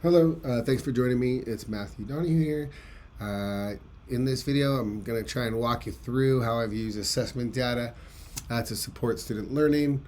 Hello, thanks for joining me. It's Matthew Donahue here. Uh, in this video, I'm going to try and walk you through how I've used assessment data to support student learning,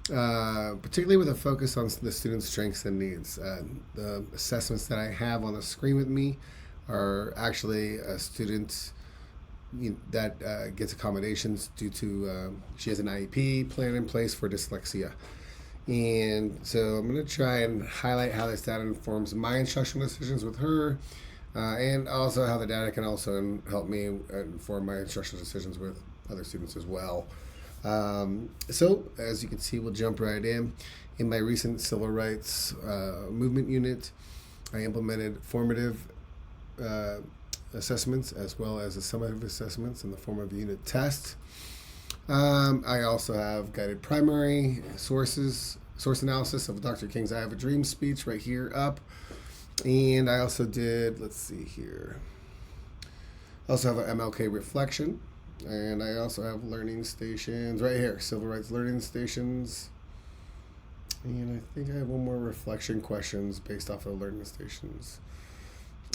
particularly with a focus on the student's strengths and needs. The assessments that I have on the screen with me are actually a student that gets accommodations due to she has an IEP plan in place for dyslexia. And so I'm going to try and highlight how this data informs my instructional decisions with her, and also how the data can also help me inform my instructional decisions with other students as well. So as you can see, we'll jump right in. In my recent civil rights movement unit, I implemented formative assessments as well as the summative assessments in the form of unit tests. I also have guided primary source analysis of Dr. King's I Have a Dream speech right here up. And I also did, let's see here, I also have an MLK reflection. And I also have learning stations right here, civil rights learning stations. And I think I have one more reflection questions based off of learning stations.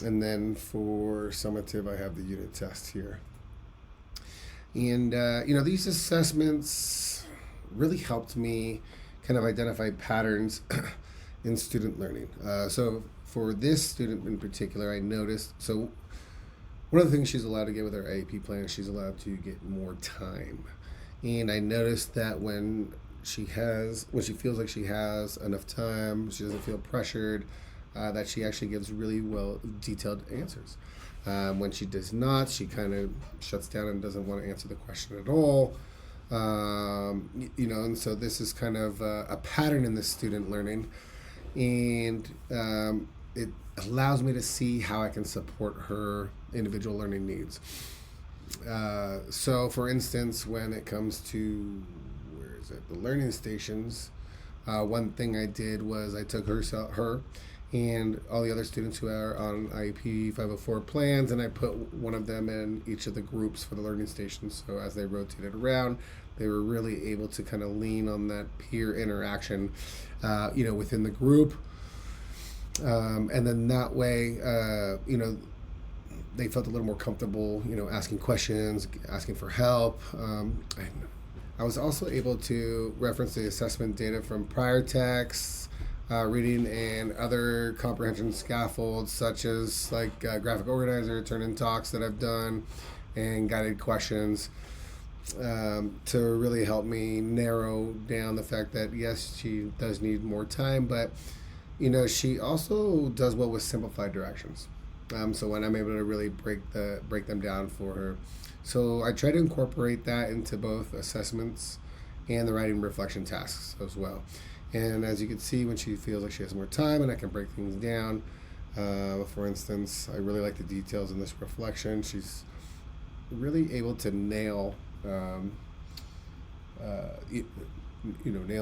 And then for summative, I have the unit test here. And, these assessments really helped me kind of identify patterns in student learning. So for this student in particular, I noticed, so one of the things she's allowed to get with her IEP plan is she's allowed to get more time. And I noticed that when she feels like she has enough time, she doesn't feel pressured, that she actually gives really well detailed answers. When she does not, she kind of shuts down and doesn't want to answer the question at all. And so this is kind of a pattern in the student learning, and it allows me to see how I can support her individual learning needs. So, for instance, when it comes to the learning stations, one thing I did was I took her and all the other students who are on IEP 504 plans, and I put one of them in each of the groups for the learning stations. So as they rotated around, they were really able to kind of lean on that peer interaction, within the group. And then that way, they felt a little more comfortable, asking questions, asking for help. I was also able to reference the assessment data from prior texts, reading, and other comprehension scaffolds such as graphic organizer, turn-in talks that I've done, and guided questions, to really help me narrow down the fact that yes, she does need more time, but she also does well with simplified directions. So when I'm able to really break them down for her, so I try to incorporate that into both assessments and the writing reflection tasks as well. And as you can see, when she feels like she has more time and I can break things down, for instance, I really like the details in this reflection. She's really able to nail, nail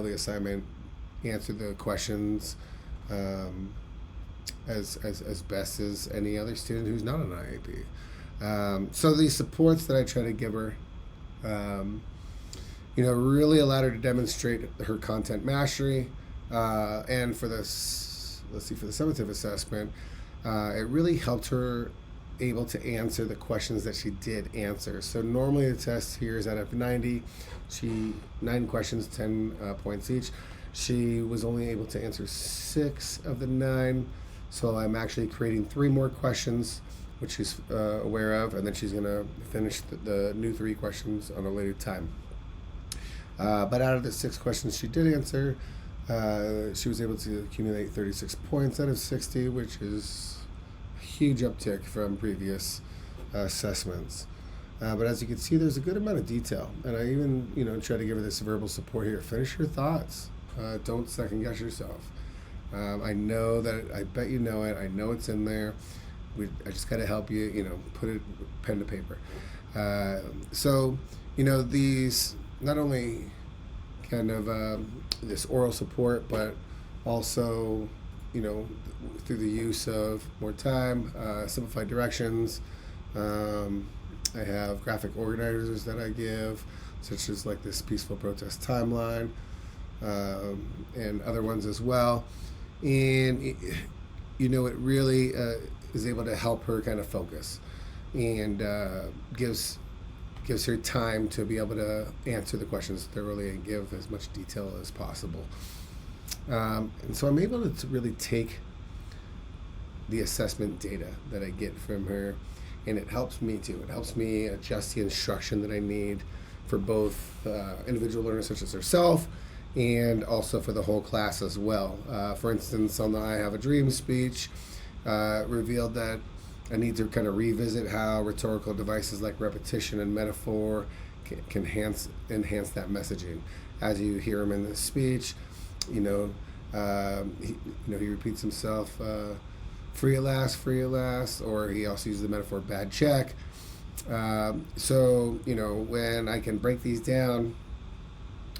the assignment, answer the questions as best as any other student who's not an IEP. So these supports that I try to give her, really allowed her to demonstrate her content mastery. And for this, for the summative assessment, it really helped her able to answer the questions that she did answer. So normally the test here is out of 90. 9 questions, 10 points each. She was only able to answer 6 of the 9. So I'm actually creating 3 more questions, which she's aware of, and then she's going to finish the new 3 questions on a later time. But out of the 6 questions she did answer, she was able to accumulate 36 points out of 60, which is a huge uptick from previous assessments. But as you can see, there's a good amount of detail, and I even try to give her this verbal support here. Finish your thoughts. Don't second guess yourself. I know that, I bet you know it. I know it's in there. I just got to help you, put it pen to paper. So these not only kind of this oral support, but also, through the use of more time, simplified directions. I have graphic organizers that I give, such as this peaceful protest timeline, and other ones as well. And it really is able to help her kind of focus, and gives her time to be able to answer the questions thoroughly and give as much detail as possible. And so I'm able to really take the assessment data that I get from her, and it helps me too. It helps me adjust the instruction that I need for both individual learners such as herself, and also for the whole class as well. For instance, on the I Have a Dream speech, revealed that I need to kind of revisit how rhetorical devices like repetition and metaphor can enhance that messaging. As you hear him in the speech, he repeats himself, free at last, or he also uses the metaphor bad check. So when I can break these down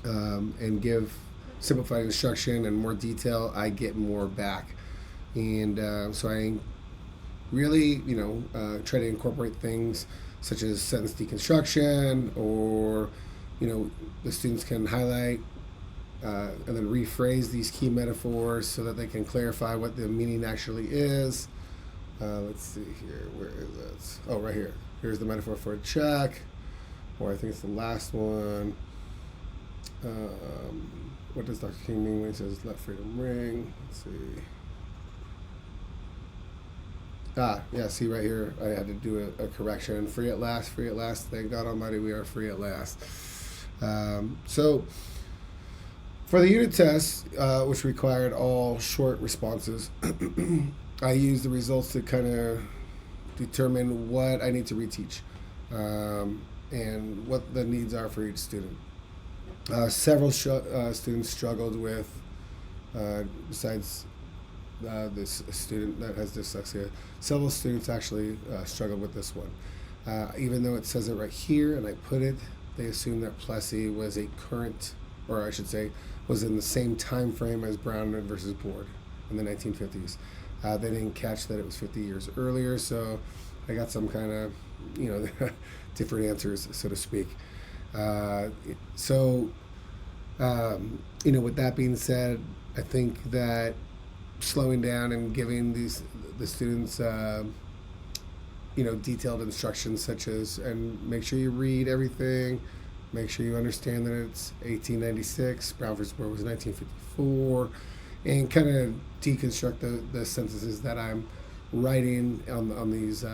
and give simplified instruction and more detail, I get more back. And so I really, try to incorporate things such as sentence deconstruction, or, the students can highlight and then rephrase these key metaphors so that they can clarify what the meaning actually is. Let's see here. Where is it? Oh, right here. Here's the metaphor for a check, or I think it's the last one. What does Dr. King mean when he says let freedom ring? Let's see. See right here, I had to do a correction. Free at last, thank God Almighty we are free at last. So for the unit test, which required all short responses, I used the results to kind of determine what I need to reteach, and what the needs are for each student. Several students struggled with, besides this student that has dyslexia, several students actually struggled with this one. Even though it says it right here and I put it, they assumed that Plessy was a current, or I should say, was in the same time frame as Brown versus Board in the 1950s. They didn't catch that it was 50 years earlier, so I got some kind of, different answers, so to speak. With that being said, I think that slowing down and giving the students, detailed instructions such as, and make sure you read everything, make sure you understand that it's 1896, Brown versus Board was 1954, and kind of deconstruct the sentences that I'm writing on these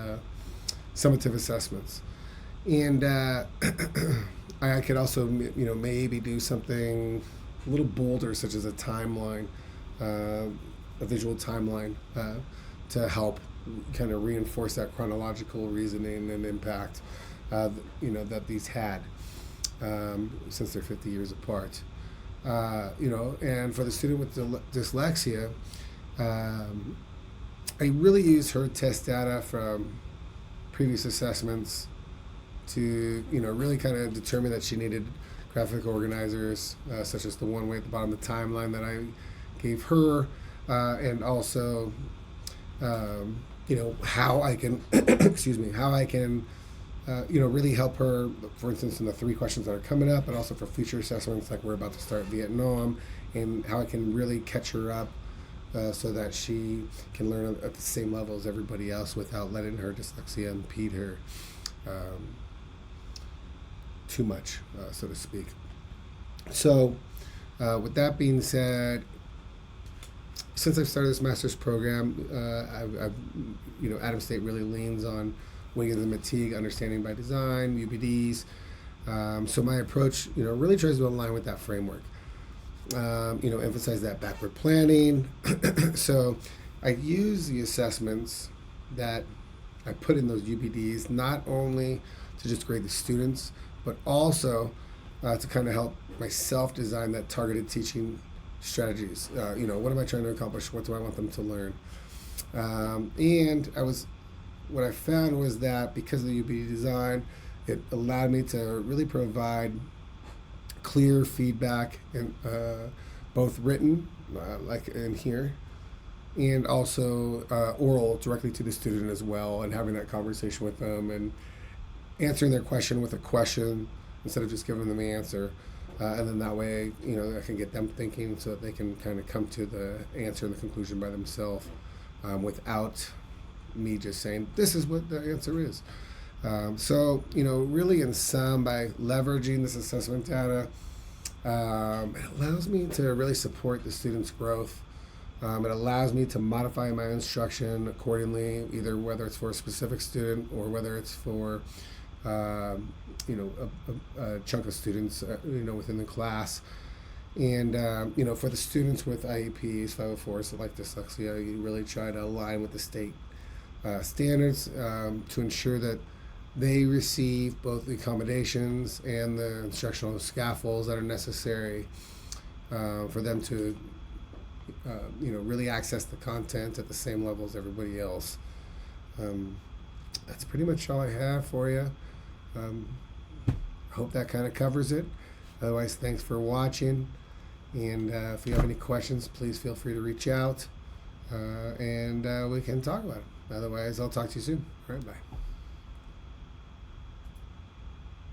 summative assessments. And I could also, maybe do something a little bolder, such as a timeline, a visual timeline, to help kind of reinforce that chronological reasoning and impact, that these had, since they're 50 years apart. And for the student with dyslexia, I really used her test data from previous assessments to, really kind of determine that she needed graphic organizers, such as the one way at the bottom of the timeline that I gave her, and also, how I can, how I can, really help her, for instance, in the 3 questions that are coming up, and also for future assessments, like we're about to start Vietnam, and how I can really catch her up, so that she can learn at the same level as everybody else without letting her dyslexia impede her too much, so to speak. So, with that being said, since I've started this master's program, I've Adams State really leans on Wiggins and McTeague, understanding by design, UBDs. So my approach, really tries to align with that framework. Emphasize that backward planning. So I use the assessments that I put in those UBDs not only to just grade the students, but also to kind of help myself design that targeted teaching strategies. What am I trying to accomplish? What do I want them to learn? What I found was that because of the UBD design, it allowed me to really provide clear feedback, in both written, like in here, and also oral directly to the student as well, and having that conversation with them and answering their question with a question instead of just giving them the answer. And then that way, I can get them thinking so that they can kind of come to the answer and the conclusion by themselves. without me just saying this is what the answer is. So, really in sum, by leveraging this assessment data, it allows me to really support the student's growth. It allows me to modify my instruction accordingly, either whether it's for a specific student or whether it's for, a chunk of students, within the class. And, for the students with IEPs, 504s, like dyslexia, you really try to align with the state standards to ensure that they receive both the accommodations and the instructional scaffolds that are necessary for them to, really access the content at the same level as everybody else. That's pretty much all I have for you. I hope that kind of covers it. Otherwise, thanks for watching. And if you have any questions, please feel free to reach out and we can talk about it. Otherwise, I'll talk to you soon. All right, bye.